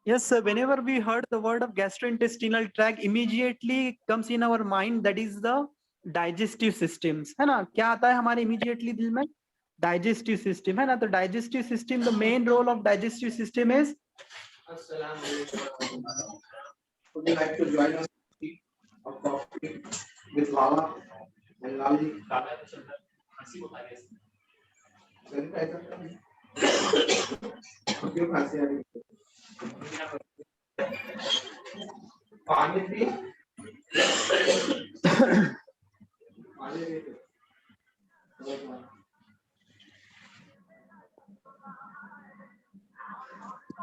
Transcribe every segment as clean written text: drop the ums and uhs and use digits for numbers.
Yes, sir. Whenever we heard the word of gastrointestinal tract, immediately comes in our mind that is the digestive systems, है ना? क्या आता है हमारे immediately दिल में? Digestive system, है ना? तो digestive system, the main role of digestive system is. Would you like to join us of coffee with Lala and Lalji? क्यों खांसी आ रही है? पानी P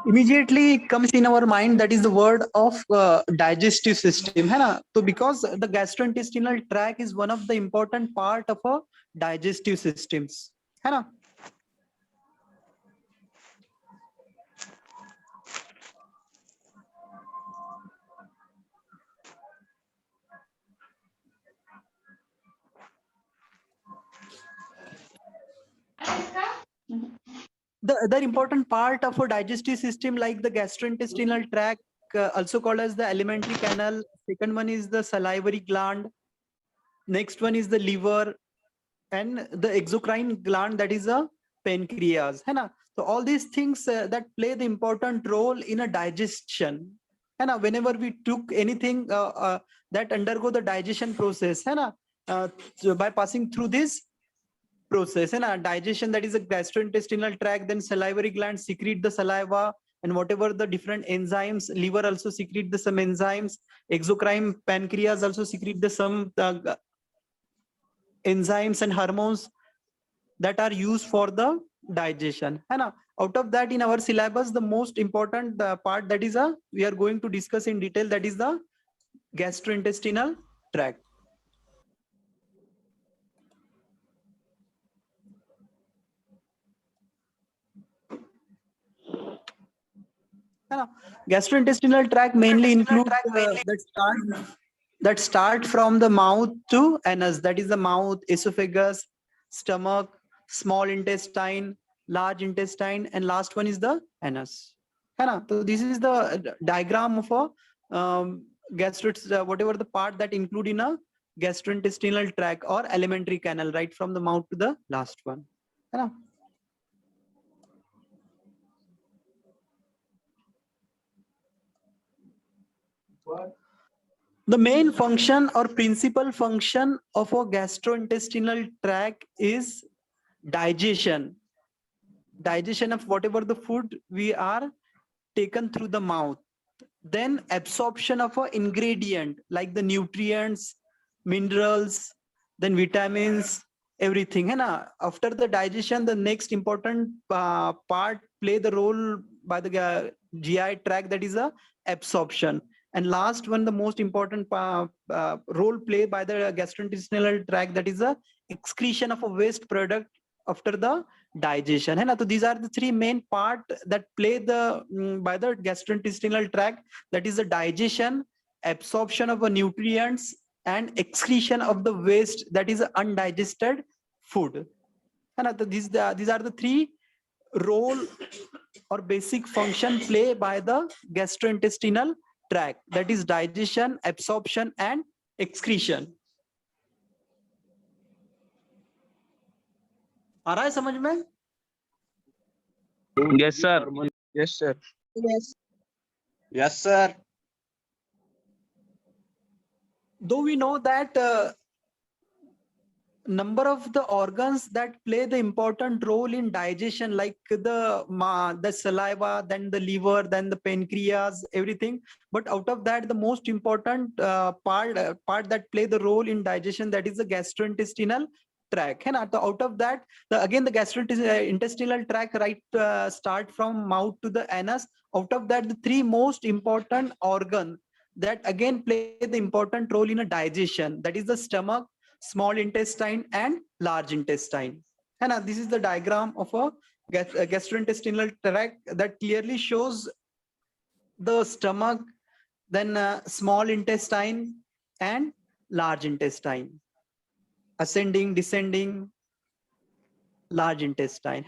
immediately comes in our mind that is the word of digestive system, है ना? तो because the gastrointestinal tract is one of the important part of a digestive systems, है ना? The other important part of a digestive system like the gastrointestinal tract, also called as the alimentary canal. Second one is the salivary gland. Next one is the liver and the exocrine gland, that is a pancreas, है ना? So all these things that play the important role in a digestion, है ना? Whenever we took anything that undergo the digestion process, है ना? So by passing through this process, है ना? Digestion, that is a gastrointestinal tract, then salivary gland secrete the saliva and whatever the different enzymes, liver also secrete the some enzymes, exocrine pancreas also secrete the some enzymes and hormones that are used for the digestion, है ना? Out of that, in our syllabus, the most important part that is we are going to discuss in detail, that is the gastrointestinal tract. Gastrointestinal tract mainly includes that start from the mouth to anus, that is the mouth, esophagus, stomach, small intestine, large intestine, and last one is the anus. So this is the diagram of a whatever the part that include in a gastrointestinal tract or alimentary canal, right from the mouth to the last one. The main function or principal function of a gastrointestinal tract is digestion. Digestion of whatever the food we are taken through the mouth. Then absorption of an ingredient like the nutrients, minerals, then vitamins, everything. After the digestion, the next important part play the role by the GI tract, that is a absorption. And last one, the most important role played by the gastrointestinal tract, that is a excretion of a waste product after the digestion. So these are the three main part that play the by the gastrointestinal tract, that is the digestion, absorption of nutrients, and excretion of the waste, that is undigested food. These are the three role or basic function play by the gastrointestinal tract, that is digestion, absorption, and excretion. आ रहा है समझ में? Yes, sir. Yes, sir. Yes. Yes, sir. Though we know that number of the organs that play the important role in digestion, like the saliva, then the liver, then the pancreas, everything, but out of that, the most important part that play the role in digestion, that is the gastrointestinal tract. Out of that, again the gastrointestinal tract, right, start from mouth to the anus. Out of that, the three most important organ that again play the important role in a digestion, that is the stomach, small intestine, and large intestine. And this is the diagram of a gastrointestinal tract that clearly shows the stomach, then small intestine, and large intestine, ascending, descending, large intestine.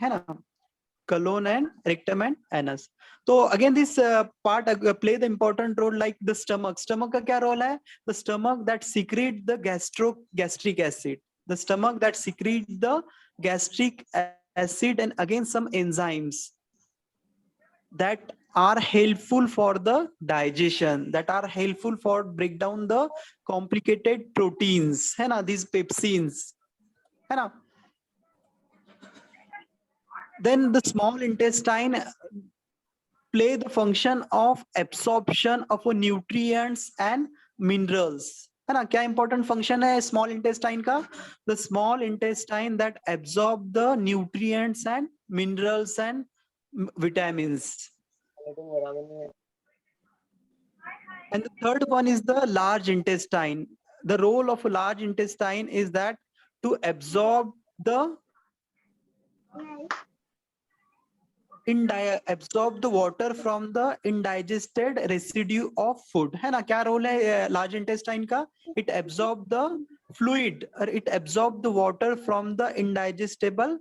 colon and rectum and anus. So again, this part play the important role like the stomach. Stomach का क्या role है? The stomach that secrete the gastric acid. The stomach that secrete the gastric acid and again some enzymes that are helpful for the digestion, that are helpful for break down the complicated proteins, है ना? These pepsins, है ना? Then the small intestine play the function of absorption of nutrients and minerals, है ना? क्या important function है small intestine का? The small intestine that absorb the nutrients and minerals and vitamins. And the third one is the large intestine. The role of a large intestine is that to absorb the absorb the water from the indigested residue of food, है ना? क्या role है large intestine का? It absorb the fluid or it absorb the water from the indigestible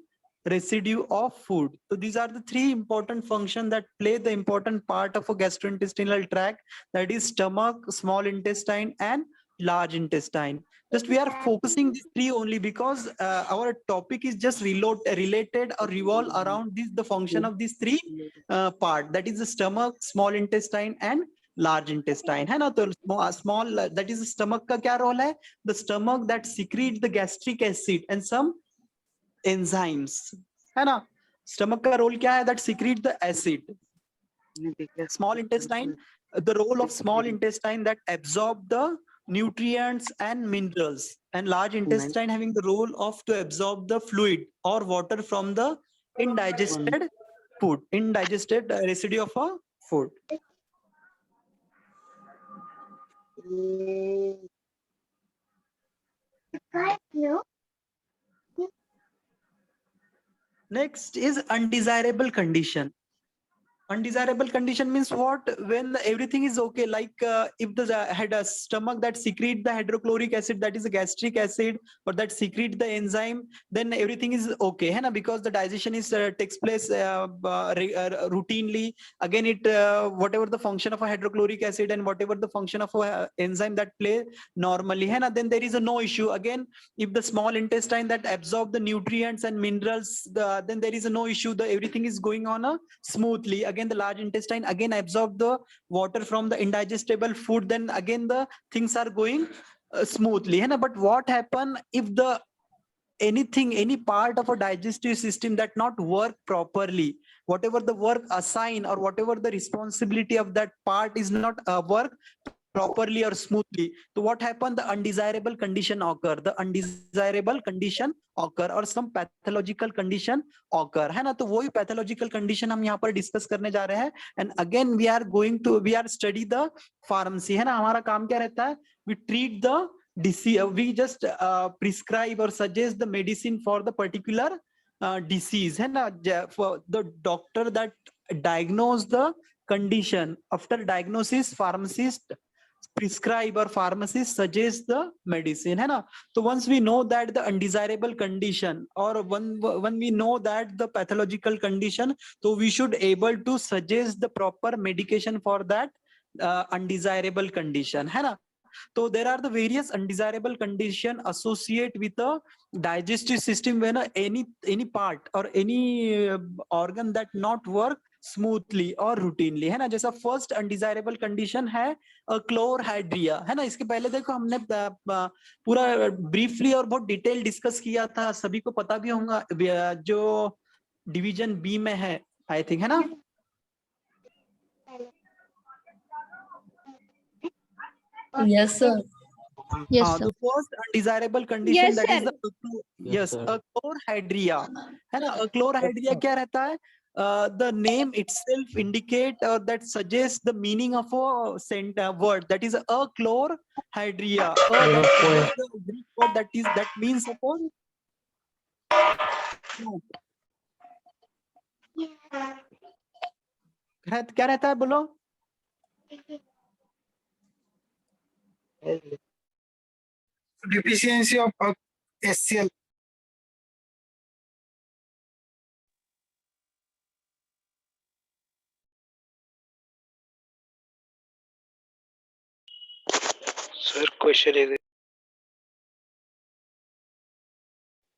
residue of food. So these are the three important functions that play the important part of a gastrointestinal tract, that is stomach, small intestine and large intestine. Just we are focusing these three only because our topic is just related or revolve around this the function of these three part, that is the stomach, small intestine and large intestine, है ना? तो small that is the stomach का क्या role है? The stomach that secrete the gastric acid and some enzymes, है ना? Stomach का role क्या है? That secrete the acid. Small intestine, the role of small intestine that absorb the nutrients and minerals, and large intestine having the role of to absorb the fluid or water from the indigested food, indigested residue of a food. Next is undesirable condition. Undesirable condition means what? When everything is okay, like if the had a stomach that secrete the hydrochloric acid, that is a gastric acid, or that secrete the enzyme, then everything is okay, है ना? Because the digestion is takes place routinely. Again, it whatever the function of a hydrochloric acid and whatever the function of a enzyme that play normally, है ना? Then there is a no issue. Again, if the small intestine that absorb the nutrients and minerals, then there is a no issue. The everything is going on smoothly. Again, the large intestine again absorb the water from the indigestible food, then again the things are going smoothly, है ना? But what happen if the any part of a digestive system that not work properly, whatever the work assigned or whatever the responsibility of that part is not work properly or smoothly, so what happened? The undesirable condition occur, the undesirable condition occur or some pathological condition occur, है ना? तो वही pathological condition हम यहाँ पर discuss करने जा रहे हैं. And again we are study the pharmacy, है ना? हमारा काम क्या रहता है? We treat the disease, we just prescribe or suggest the medicine for the particular disease, है ना? For the doctor that diagnose the condition, after diagnosis pharmacist prescribe or pharmacist suggest the medicine, है ना? So once we know that the undesirable condition or when we know that the pathological condition, so we should able to suggest the proper medication for that undesirable condition, है ना? So there are the various undesirable condition associate with the digestive system when any part or any organ that not work smoothly or routinely, है ना? जैसा first undesirable condition है chlorhydria, है ना? इसके पहले देखो हमने पूरा ब्रीफली और बहुत डिटेल डिस्कस किया था, सभी को पता भी होगा जो डिवीजन बी में है, आई थिंक, है ना? Yes, sir. Yes, sir. The first undesirable condition, Yes, that is sir. yes, chlorhydria, है ना? Chlorhydria क्या रहता है? The name itself indicate or that suggests the meaning of a word, that is chlorhydria. That is the Greek word that means suppose. क्या रहता है बोलो? Deficiency of HCl. Sir, question is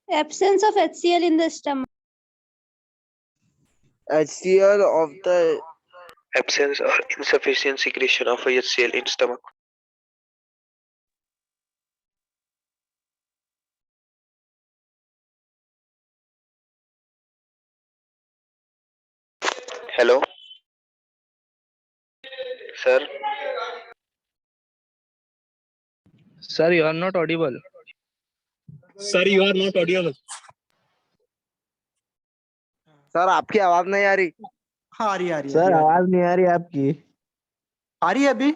Absence of HCl in the stomach. HCl of the absence or insufficient secretion of HCl in stomach. Hello, sir. Sir, you are not audible. Sir, you are not audible. Sir आपकी आवाज नहीं आ रही। हाँ, आ रही है sir, आवाज नहीं आ रही आपकी। आ रही है अभी।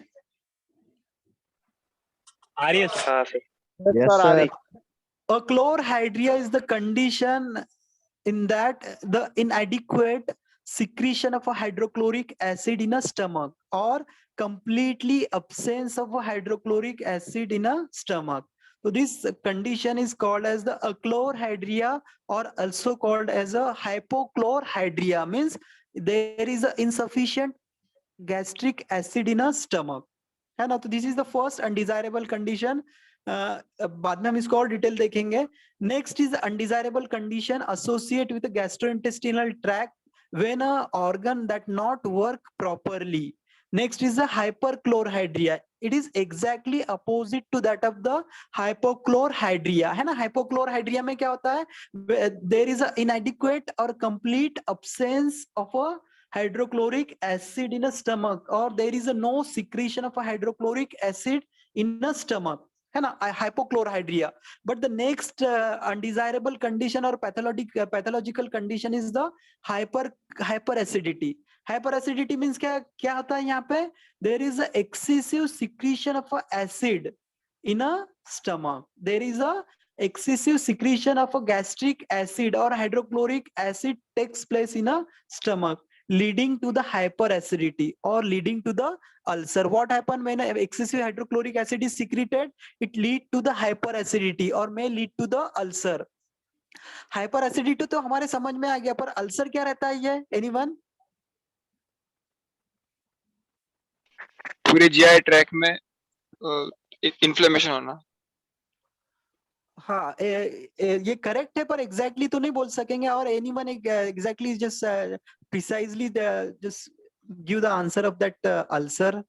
आ रही है सर। हाँ सर। Yes, सर आ sir. रही। A chlorhydria is the condition in that the inadequate secretion of a hydrochloric acid in a stomach or completely absence of a hydrochloric acid in a stomach. So this condition is called as the achlorhydria or also called as a hypochlorhydria, means there is a insufficient gastric acid in a stomach. है ना? तो this is the first undesirable condition. बाद में हम इसको और detail देखेंगे। Next is undesirable condition associate with gastrointestinal tract when a organ that not work properly. Next is the hyperchlorhydria. It is exactly opposite to that of the hypochlorhydria, है ना? Hypochlorhydria में क्या होता है? देयर इज अ इनएडिक्वेट और complete absence of a hydrochloric acid in a stomach, or there is a no secretion of a hydrochloric acid in a stomach, है ना? Hypochlorhydria. But the next undesirable condition or pathological condition is the hyperacidity. Hyperacidity means क्या होता है यहाँ पे? There is a excessive secretion of a acid in a stomach. There is a excessive secretion of a gastric acid or hydrochloric acid takes place in a stomach, leading to the hyperacidity or leading to the ulcer. What happens when excessive hydrochloric acid is secreted? It lead to the hyperacidity or may lead to the ulcer. Hyperacidity तो हमारे समझ में आ गया, पर ulcer क्या रहता है ये? Anyone? पूरे जीआई ट्रैक में इन्फ्लेमेशन होना। हाँ, ये करेक्ट है, पर एग्जैक्टली तो नहीं बोल सकेंगे। और anyone exactly just precisely just give the answer of that ulcer.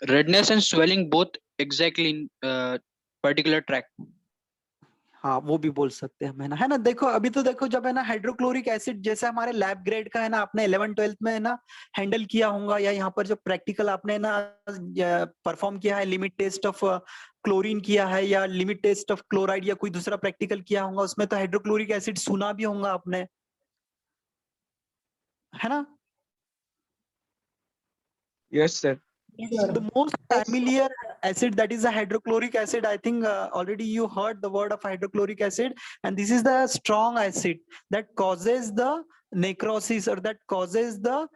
Redness and swelling both exactly in particular tract. हाँ, वो भी बोल सकते हैं हम, है ना? देखो अभी तो देखो, जब है ना हाइड्रोक्लोरिक एसिड जैसे हमारे लैब ग्रेड का है ना, आपने 11th-12th में है ना हैंडल किया होगा, या यहाँ पर जो प्रैक्टिकल आपने ना परफॉर्म किया है, लिमिट टेस्ट ऑफ क्लोरीन किया है या लिमिट टेस्ट ऑफ क्लोराइड या कोई दूसरा प्रैक्टिकल किया होगा, उसमें तो हाइड्रोक्लोरिक एसिड सुना भी होगा आपने, है ना? Yes sir. The most familiar acid, that is a hydrochloric acid. I think already you heard the word of hydrochloric acid, and this is the strong acid that causes the necrosis, or that causes the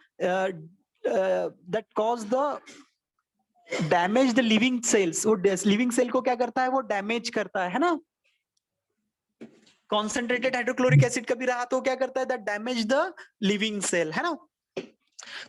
damage the living cells. वो living cell को क्या करता है? वो damage करता है ना? Concentrated hydrochloric acid कभी रहा तो क्या करता है? That damage the living cell, है ना?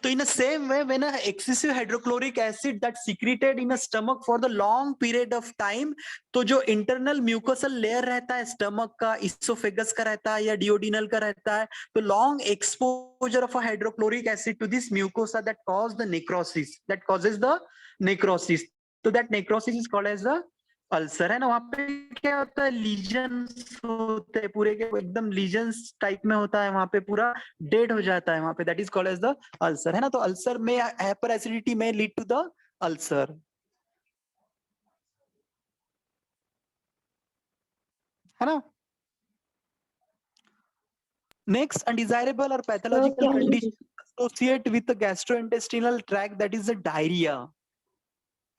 So in the same way, when an excessive hydrochloric acid that secreted in a stomach for the long period of time, तो जो internal mucosal layer रहता है stomach का, esophagus का रहता है या duodenal का रहता है, तो long exposure of a hydrochloric acid to this mucosa that causes the necrosis, that causes the necrosis. So that necrosis is called as the ulcer, है ना? वहां पे क्या होता है? लीजन्स होते हैं पूरे के एकदम लीजन्स टाइप में होता है, वहां पे पूरा डेड हो जाता है वहां पे, that is called as the ulcer, है ना? तो अल्सर में हाइपर एसिडिटी में लीड टू द अल्सर, है ना? नेक्स्ट अनडिजायरेबल और pathological condition associate with the gastrointestinal tract, that is the diarrhoea,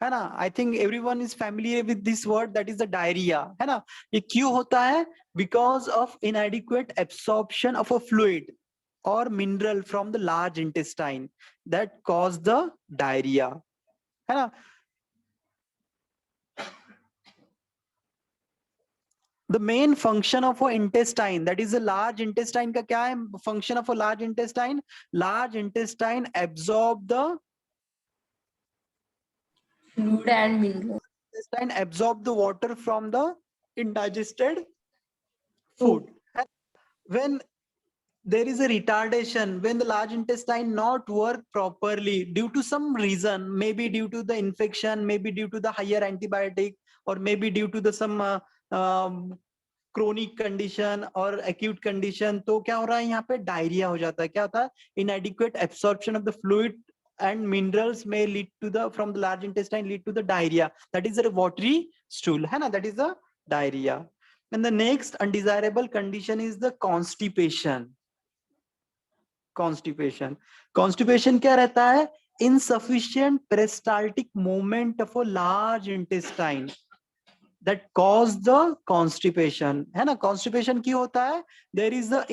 है ना? I think everyone is familiar with this word, that is the diarrhoea, है ना? ये क्यों होता है? Because of inadequate absorption of a fluid or mineral from the large intestine that cause the diarrhea, है ना? The main function of a intestine, that is a large intestine, का क्या है function of a large intestine? Large intestine absorb the Fluid and mineral. Intestine absorb the water from the indigested food. When there is a retardation, when the large intestine not work properly due to some reason, maybe due to the infection, maybe due to the higher antibiotic, or maybe due to the some chronic condition or acute condition, तो क्या हो रहा है यहाँ पे diarrhoea हो जाता है. क्या होता है? Inadequate absorption of the fluid and minerals may lead to the from the large intestine lead to the diarrhea. That is a watery stool, है ना? That is the diarrhea. And the next undesirable condition is the constipation. Constipation क्या रहता है? Insufficient peristaltic movement of a large intestine that cause the constipation, है ना? Constipation क्यों होता है? There is a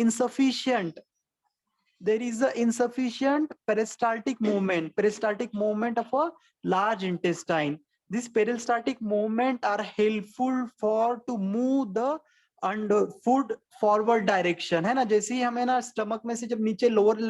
insufficient peristaltic movement of a large intestine. This peristaltic movement are helpful for to move the food forward direction, है ना? जैसे ही हमें ना स्टमक में से जब नीचे लोअर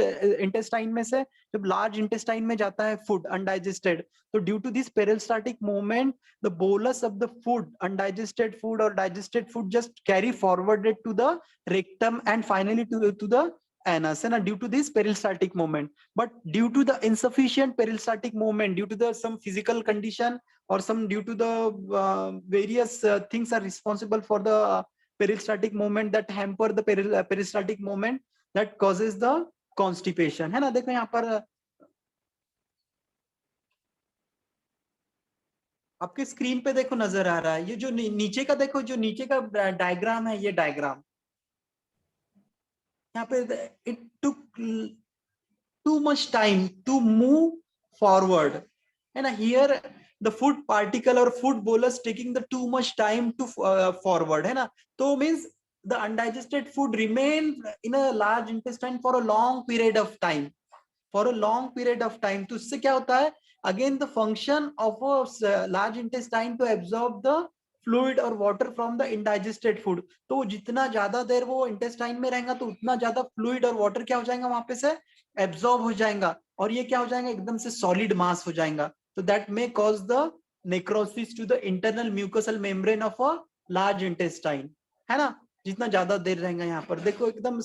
इंटेस्टाइन में से जब लार्ज इंटेस्टाइन में जाता है फूड अनडाइजेस्टेड, तो due to this peristaltic movement the bolus of the food, undigested food और digested food just carry forwarded to the rectum and finally to the anus, and due to this peristaltic movement. But due to the insufficient peristaltic movement, due to the some physical condition or some due to the various things are responsible for the peristaltic movement that hamper the peristaltic movement that causes the constipation, है ना? देखो यहाँ पर आपके screen पे देखो नजर आ रहा है, ये जो नीचे का देखो, जो नीचे का डायग्राम है, ये डायग्राम यहाँ पे it took too much time to move forward, and here the food particle or food bolus taking the too much time to forward, है ना? तो means the undigested food remain in a large intestine for a long period of time, तो उससे क्या होता है? Again the function of a large intestine to absorb the fluid or water from the indigested food. तो जितना ज्यादा देर वो intestine में रहेगा तो उतना ज्यादा फ्लूइड और वाटर क्या हो जाएगा वहां पे से एब्जॉर्ब हो जाएगा, और ये क्या हो जाएगा? एकदम से सॉलिड मास हो जाएगा. तो that may cause the necrosis to the internal mucosal membrane of a large intestine, है ना? जितना ज्यादा देर रहेगा यहाँ पर देखो एकदम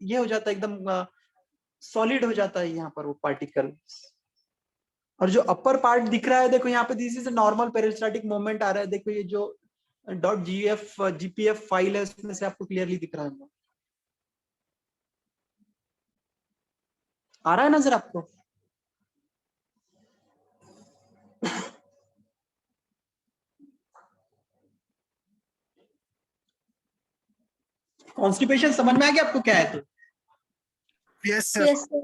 ये हो जाता है, एकदम सॉलिड हो जाता है यहाँ पर वो पार्टिकल. और जो अपर पार्ट दिख रहा है देखो यहाँ पे, this is normal peristaltic movement आ रहा है. देखो ये जो .gpf फाइल है उसमें से आपको क्लियरली दिख रहा है. आ रहा है नजर आपको? कॉन्स्टिपेशन समझ में आ गया आपको क्या है? तो Yes, sir. Yes, sir.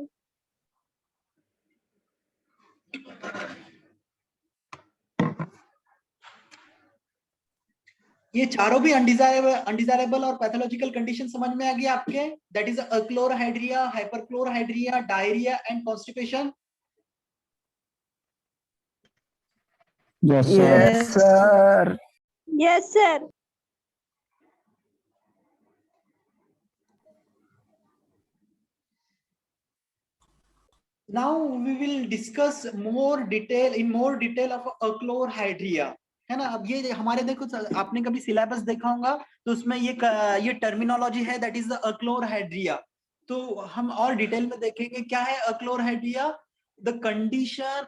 ये चारों भी अनडिजायरेबल और पैथोलॉजिकल कंडीशन समझ में आ गया आपके? That is achlorhydria, hyperchlorhydria, diarrhoea and constipation. Yes, sir. Yes, sir. Yes, sir. Now we will discuss in more detail of अक्लोरहाइड्रिया, है ना? अब ये हमारे देखो, आपने कभी सिलेबस देखा होगा तो उसमें ये टर्मिनोलॉजी है, दैट इज द अक्लोरहाइड्रिया. तो हम और डिटेल में देखेंगे क्या है achlorhydria. The condition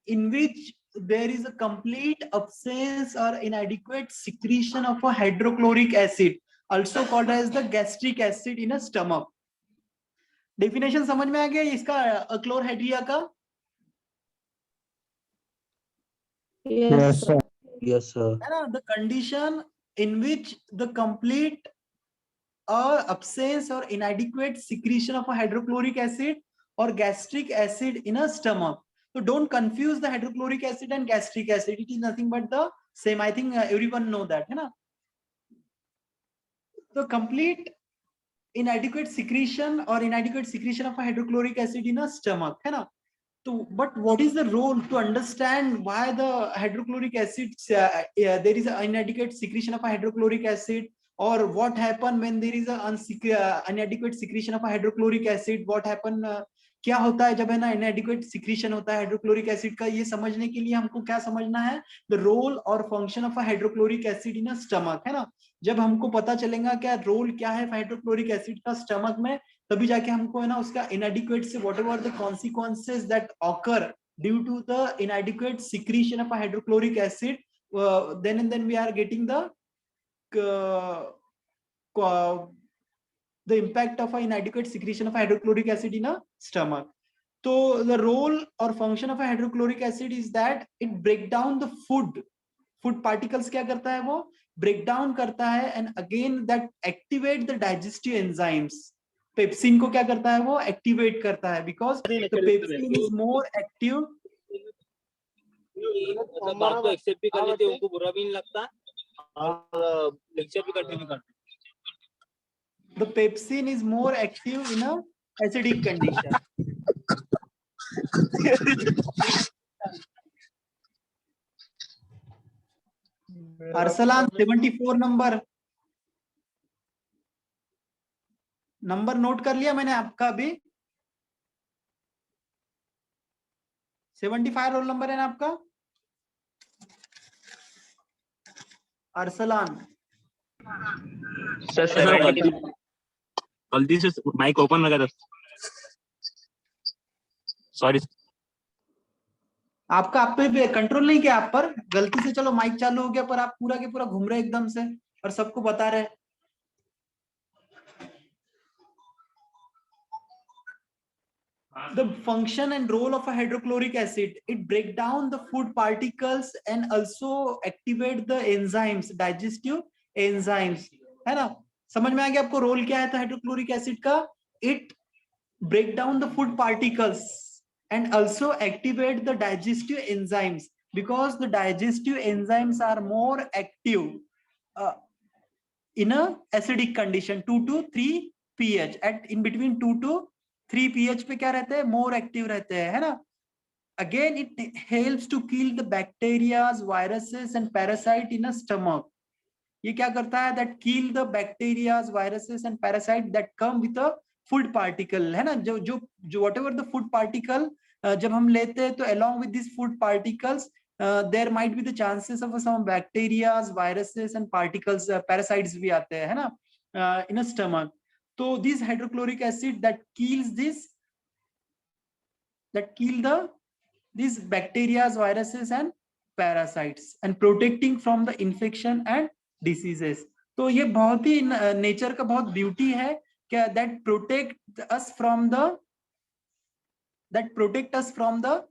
in which there is a complete absence or inadequate secretion of a hydrochloric acid, also called as the gastric acid in a stomach. Definition समझ में आ गया इसका अक्लोरहाइड्रिया का? Yes, sir. Yes, sir. है ना? The condition in which the complete absence or inadequate secretion of a hydrochloric acid or gastric acid in a stomach. So don't confuse the hydrochloric acid and gastric acid. It is nothing but the same. I think everyone know that, है ना? The complete inadequate secretion or inadequate secretion of a hydrochloric acid in a stomach, है ना? So, but what is the role to understand why the hydrochloric acid there is an inadequate secretion of a hydrochloric acid, or what happen when there is a inadequate secretion of a hydrochloric acid? What happen क्या होता है जब है ना इनएडिक्वेट secretion होता है hydrochloric acid का, ये समझने के लिए हमको क्या समझना है, द रोल और function of a hydrochloric acid in a stomach, है ना। जब हमको पता चलेगा क्या रोल क्या है हाइड्रोक्लोरिक एसिड का स्टमक में, तभी जाके हमको है ना उसका इनएडिक्वेट से whatever the consequences that occur due to the inadequate secretion of hydrochloric acid, then and then we are getting the impact of an inadequate secretion of hydrochloric acid in a stomach. So the role or function of a hydrochloric acid is that it break down the food particles. क्या करता है वो break down करता है, and again that activate the digestive enzymes. Pepsin को क्या करता है वो एक्टिवेट करता है, because the pepsin is more active. बात को एक्सेप्ट भी कर लेते हैं, उनको बुरा भी नहीं लगता और लेक्चर भी कंटिन्यू करते हैं. The pepsin is more active in a acidic condition. Arsalan 74 number note कर लिया मैंने आपका भी. 75 रोल नंबर है ना आपका अरसलान. सर गलती से माइक ओपन लगा था, सॉरी. आपका आप पे कंट्रोल नहीं किया, आप पर गलती से चलो माइक चालू हो गया, पर आप पूरा के पूरा घूम रहे एकदम से और सबको बता रहे. The function and role of a hydrochloric acid, it break down the food particles and also activate the enzymes, digestive enzymes, है ना. समझ में आ गया आपको रोल क्या है तो हाइड्रोक्लोरिक एसिड का? It break down the food particles and also activate the digestive enzymes, because the digestive enzymes are more active in a acidic condition 2 to 3 pH. At in between 2 to 3 pH पे क्या रहते हैं, more active रहते हैं, है ना. Again it helps to kill the bacteria, viruses and parasite in a stomach. ये क्या करता है, that kill the bacteria, viruses and parasite that come with a food particle, है ना. जो whatever the food particle जब हम लेते हैं तो along with these food particles there might be the chances of some bacteria, viruses and particles, parasites भी आते हैं, है ना, in a stomach. So this hydrochloric acid that kills this, that kill these bacteria, viruses and parasites and protecting from the infection and diseases. तो ये बहुत ही nature का बहुत ब्यूटी है क्या, that protect us from the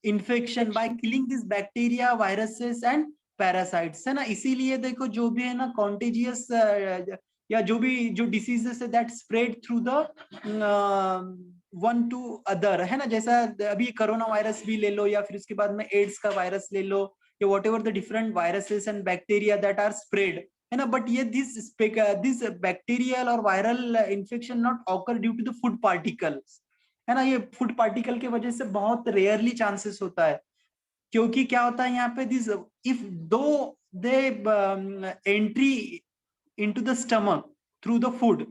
infection by killing these bacteria, viruses and parasites, है ना. इसीलिए देखो जो भी है ना contagious या जो diseases है that spread through the one to other, है ना. जैसा अभी कोरोना वायरस भी ले लो या फिर उसके बाद में एड्स का वायरस ले लो या whatever the different viruses and bacteria that are spread, है ना. But ये this bacterial or viral infection not occur due to the food particles, है ना. ये फूड पार्टिकल के वजह से बहुत रेयरली चांसेस होता है, क्योंकि क्या होता है यहाँ पे, this if though they entry into the stomach through the food,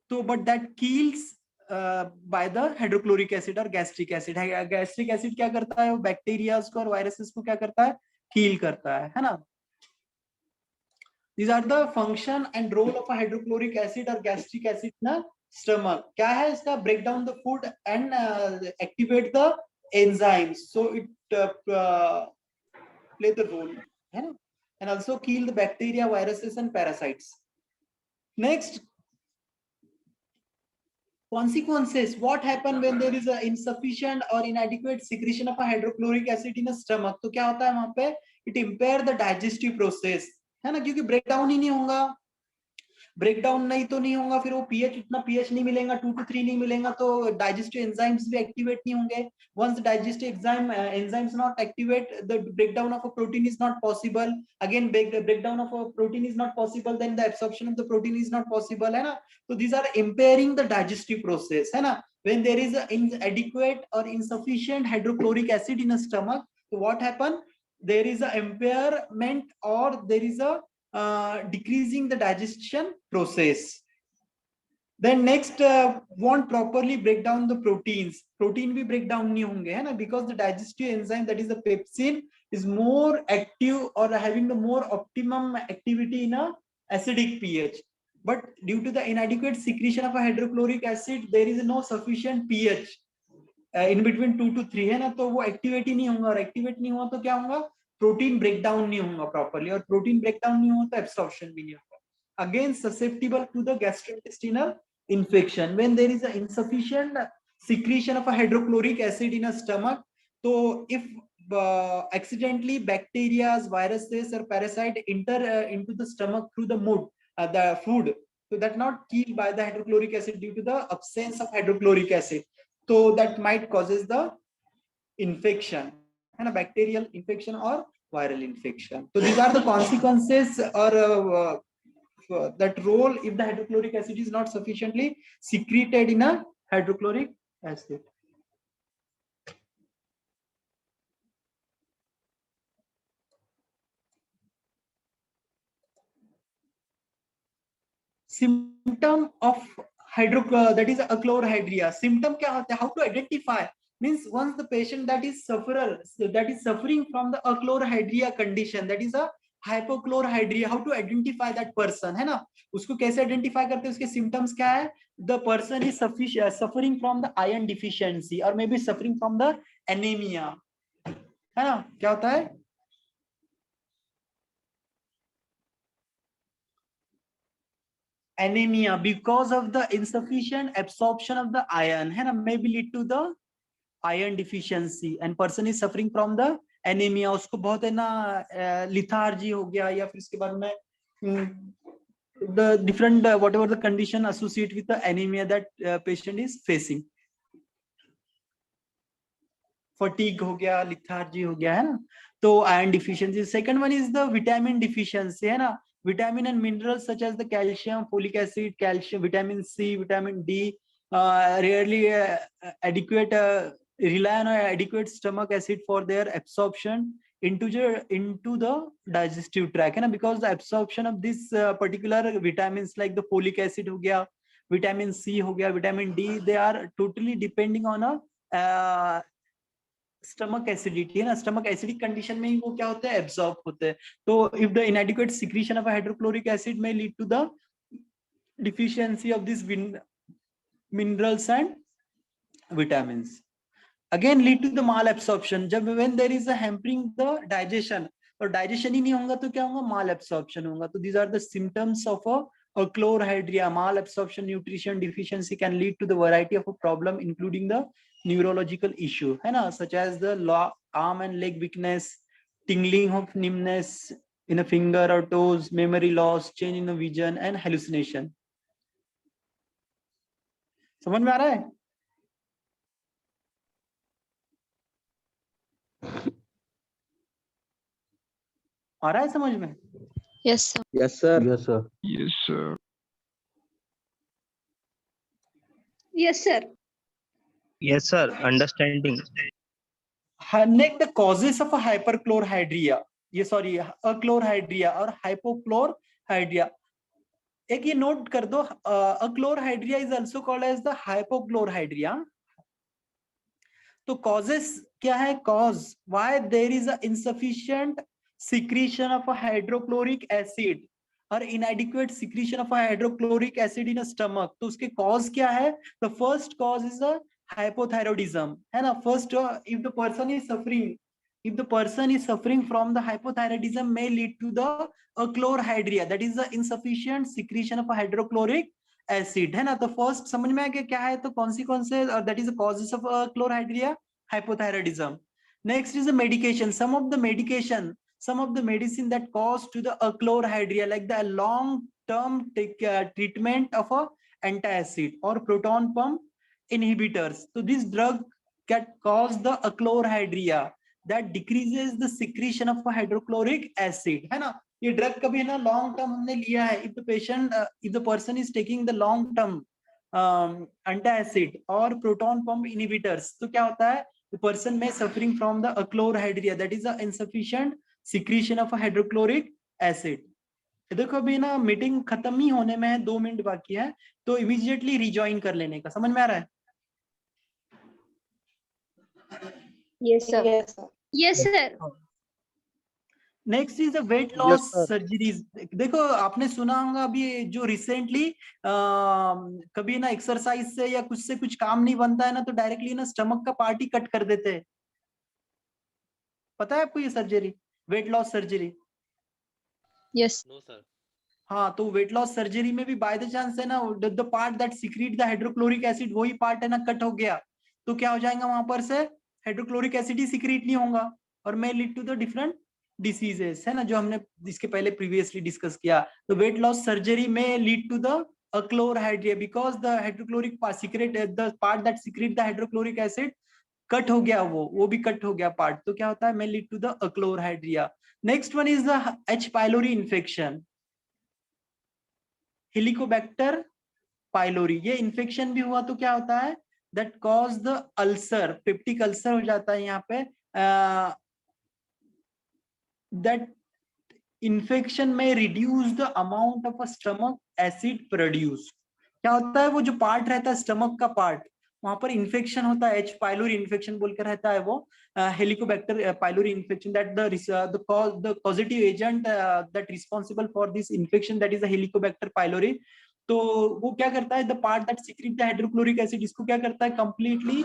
तो but that kills by the hydrochloric acid और गैस्ट्रिक एसिड. गैस्ट्रिक एसिड क्या करता है, वो बैक्टीरिया को और वायरसेस को क्या करता है, किल करता है ना. These are the function and role of a hydrochloric acid or gastric acid na stomach. क्या है इसका, break down the food and activate the enzymes, so it play the role, है ना, and also kill the bacteria, viruses and parasites. Next, consequences. What happen when there is a insufficient or inadequate secretion of a hydrochloric acid in a stomach? तो क्या होता है वहां पे, it impair the digestive process, है ना, क्योंकि break down ही नहीं होगा. ब्रेक डाउन नहीं तो नहीं होगा, फिर वो पीएच इतना पीएच नहीं मिलेगा, 2 to 3 नहीं मिलेगा, तो डाइजेस्टिव एंजाइम्स भी एक्टिवेट नहीं होंगे. Once digestive enzymes not activate, the breakdown of a protein is not possible. Again breakdown of a protein is not possible, then the absorption of the protein is not possible, है ना. तो these are impairing the digestive process, है ना. When there is inadequate or insufficient hydrochloric acid in a stomach, so what happen, there is a impairment or there is a decreasing the digestion process. Then next, won't properly break down the proteins. Protein भी break down नहीं होंगे, है ना? Because the digestive enzyme, that is the pepsin, is more active or having the more optimum activity in a acidic pH. But due to the inadequate secretion of a hydrochloric acid, there is no sufficient pH in between 2 to 3, है ना? तो वो activate ही नहीं होगा, और activate नहीं हुआ तो क्या होगा? Protein breakdown नहीं होगा properly, और protein breakdown नहीं हुआ तो absorption भी नहीं होगा. Again, susceptible to the gastrointestinal infection. When there is an insufficient secretion of a hydrochloric acid in a stomach, so if accidentally bacteria, viruses, or parasite enter into the stomach through the food, so that not killed by the hydrochloric acid due to the absence of hydrochloric acid, so that might causes the infection, and a bacterial infection or viral infection. So these are the consequences, or that role if the hydrochloric acid is not sufficiently secreted in a hydrochloric acid. Symptom of that is achlorhydria. Symptom क्या होता है? How to identify? Means once the patient that is suffering from the achlorhydria condition, that is a hypochlorhydria, how to identify that person, है ना? उसको कैसे identify करते हैं? उसके symptoms क्या है? The person is suffering from the iron deficiency, or maybe suffering from the anemia, है ना? क्या होता है? Anemia, because of the insufficient absorption of the iron, है ना? Maybe lead to the iron deficiency, and person is suffering from the anemia. उसको बहुत है ना lethargy हो गया, या फिर इसके बाद में the different whatever the condition associated with the anemia that patient is facing. Fatigue हो गया, lethargy हो गया, है ना? तो iron deficiency. Second one is the vitamin deficiency, है ना? Vitamin and minerals such as the calcium, folic acid, calcium, vitamin C, vitamin D, rarely rely on adequate stomach acid for their absorption into the digestive tract, है ना? Because the absorption of this particular vitamins like the folic acid हो गया, vitamin C हो गया, vitamin D, they are totally depending on a stomach acidity, है ना? Stomach acidic condition में ही वो क्या होता है? Absorb होते हैं. तो if the inadequate secretion of a hydrochloric acid may lead to the deficiency of these minerals and vitamins. Again lead to the malabsorption. जब when there is a hampering the digestion, और digestion ही नहीं होगा तो क्या होगा? Malabsorption होगा. तो these are the symptoms of a achlorhydria. Malabsorption, nutrition deficiency can lead to the variety of a problem, including the neurological issue, है ना? Such as the arm and leg weakness, tingling of numbness in a finger or toes, memory loss, change in the vision, and hallucination. समझ में आ रहा है? आ रहा है समझ में? Yes, sir. Yes, sir. Yes, sir. Yes, sir. Yes, sir. Yes, sir. Understanding. Next, the causes of a hyperchlorhydria. Sorry, achlorhydria or hypochlorhydria. एक ये नोट कर दो, achlorhydria is also called as the hypochlorhydria. तो causes क्या है? Cause why there is a insufficient secretion of a hydrochloric acid or inadequate secretion of a hydrochloric acid in a stomach. तो उसके cause क्या है? The first cause is a hypothyroidism, है ना? First, if the person is suffering from the hypothyroidism, may lead to the achlorhydria, that is the insufficient secretion of a hydrochloric acid, है ना? तो first समझ में आ गया क्या है? तो consequences, or that is the causes of achlorhydria, hypothyroidism. Next is the medication. Some of the medicine that cause to the achlorhydria, like the long-term treatment of a antacid or proton pump inhibitors. So this drug can cause the achlorhydria that decreases the secretion of a hydrochloric acid, है ना? ये drug कभी है ना long term हमने लिया है. If the person is taking the long term antacid or proton pump inhibitors, तो क्या होता है? The person may suffering from the achlorhydria, that is a insufficient secretion of a hydrochloric acid. देखो अभी ना मीटिंग खत्म ही होने में है, 2 मिनट बाकी है, तो इमीडिएटली रिजॉइन कर लेने का, समझ में आ रहा है? Yes, sir. Yes, sir. Next is weight Yes, loss sir. Surgeries. देखो आपने सुना होगा अभी जो रिसेंटली कभी ना एक्सरसाइज से या कुछ से कुछ काम नहीं बनता है ना, तो डायरेक्टली ना स्टमक का पार्ट ही कट कर देते हैं। पता है आपको ये surgery, weight loss surgery? Yes. No sir. हाँ, तो वेट लॉस सर्जरी में भी बाय द चांस है ना, the part that secrete the hydrochloric acid, वही पार्ट है ना कट हो गया, तो क्या हो जाएगा वहां पर से, हाइड्रोक्लोरिक एसिड ही सिक्रीट नहीं होगा और may lead to the different diseases, है ना, जो हमने इसके पहले प्रीवियसली डिस्कस किया। तो वेट लॉस सर्जरी में lead to the achlorhydria because the hydrochloric secrete the part that secrete the hydrochloric acid cut हो गया, वो भी कट हो गया पार्ट, तो क्या होता है, may lead to the achlorhydria. Next one is the H pylori infection, Helicobacter pylori, ये इन्फेक्शन भी हुआ तो क्या होता है, that cause the ulcer, peptic ulcer हो जाता है यहाँ पे। दैट इन्फेक्शन में reduce the amount of a stomach acid produce. क्या होता है, वो जो पार्ट रहता है स्टमक का पार्ट, वहां पर इन्फेक्शन होता है, H पाइलोरी इन्फेक्शन बोलकर रहता है वो, Helicobacter pylori infection, that the positive agent that responsible for this infection that is the Helicobacter pylori. तो वो क्या करता है, the part that secrete the hydrochloric acid, इसको क्या करता है, कंप्लीटली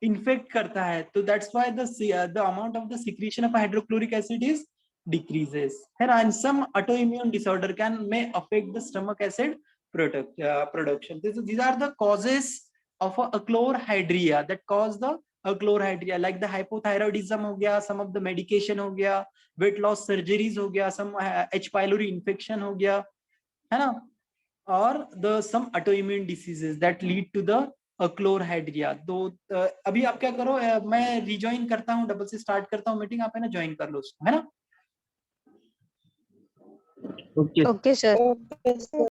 इन्फेक्ट करता है, तो that's why the amount of the secretion of hydrochloric acid is decreases, and some autoimmune disorder may affect the stomach acid production. These are the causes of a achlorhydria that cause the achlorhydria, like the hypothyroidism हो गया, some of the medication हो गया, weight loss surgeries हो गया, some H pylori infection हो गया, है ना, और the some autoimmune diseases that lead to the achlorhydria। तो अभी आप क्या करो, मैं रिजॉइन करता हूँ, डबल से स्टार्ट करता हूँ मीटिंग, आप है ना ज्वाइन कर लो उसको, है ना। Okay. Okay, sir.